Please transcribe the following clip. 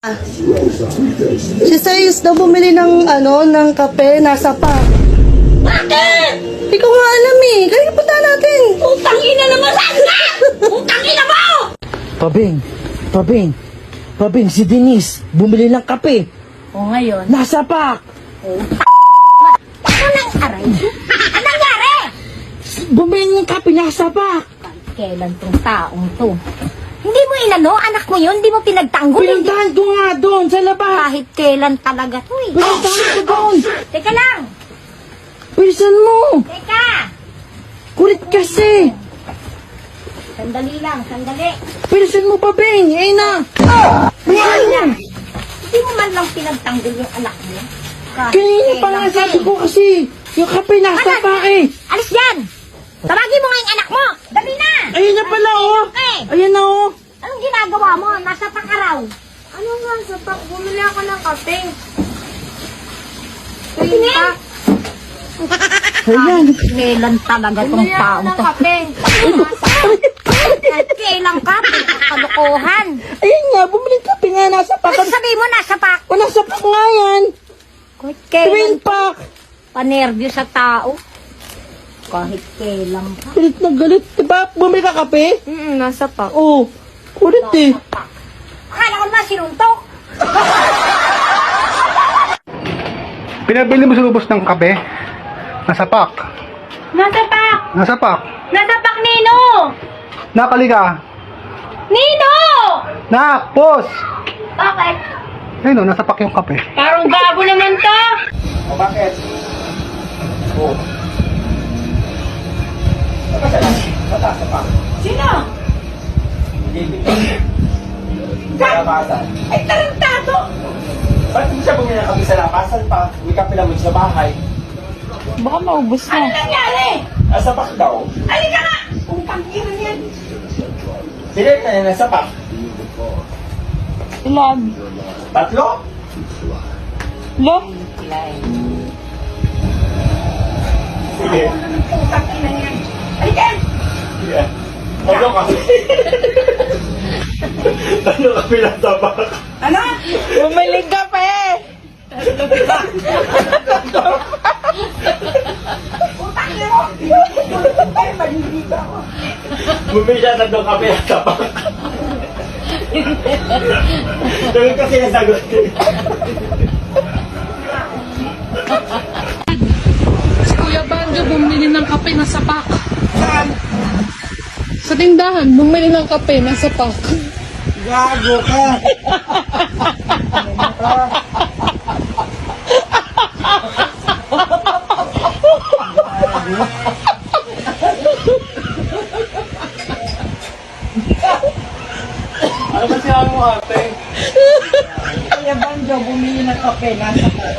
Si Sayus daw bumili ng ng kape, nasa pa. Bakit? Hindi ko nga alam eh. Kaya punta natin. Utang ina naman sana! Utang ina mo! Pabing, si Denise, bumili ng kape. O ngayon, Nasa pak. ano nang aray? Anong nangyari? Bumili ng kape, nasa pak. Kailan tong taong to? Hindi mo inano, anak mo yun, hindi mo pinagtanggol. Pinuntahan ko nga doon sa labas. Kahit kailan talaga to eh. Pinuntahan ko doon. Teka lang! Bilisan mo. Teka! Kulit kasi. Sandali lang, sandali. Bilisan mo, Pabing. Eh na. Bilisan mo. Hindi mo man lang pinagtanggol yung anak mo. Kahit Kanina pa nga kailan sabi eh. ko kasi, yung kape nasa Anak! pak eh. Alis dyan! Tawagin mo nga yung anak mo! Dali na! Ayun na pala oh. Okay! Ayun na oh. Anong ginagawa mo? Nasa pakaraw. Ano nga, sa pak, bumili ako ng kape. Tingin! Ayan. Kailan talaga tong Bumili ako taong ng to? kape. Kahit kailan ka? Kalokohan. Ayun nga, bumili ng kape nga nasa pak. Ano sabi mo nasa pak? O nasa pak nga yan. Kahit kailan Twin pak. panervyo sa tao. Kahit kailan ka. Galit na galit. Diba, bumili ka kape? Nasa pak. Oo. Kulit eh. Pak. Akala ko naman sinuntok. Pinabili mo sa lubos ng kape? Nasa pak. Nasa pak! Nasa pak. Nasa pak, Nino! Nakali ka. Nino! Nak! Pos! Bakit? Ayun o, nasa pak yung kape. Parang gago naman to. O bakit? Oo. Nasa pak. Sino? Ay, tarantado! Ba't hindi siya bumili ng kape sa lapasan pa? May kape naman sa bahay. Baka maubos Ano nangyari? Nasa pak daw. Halika nga! Utang ina yan. Bilit na yan nasa pak. Ilan? Tatlo? Lo? Sige. Utang ina yan. Halika! Yeah. Tatlo kape. Tatlo kape nasa pak. Ano? Bumili kape! Utang ina mo! Ay, maliligo ako. Bumili siya tatlong kape nasa pak. Ganun kasi nasagot. Si Kuya Banjo bumili ng kape na sapak. Sa tindahan, bumili ng kape na sapak. Gago ka! Ano ba siya mo ate? Kuya Banjo, bumili ng kape nasa pak.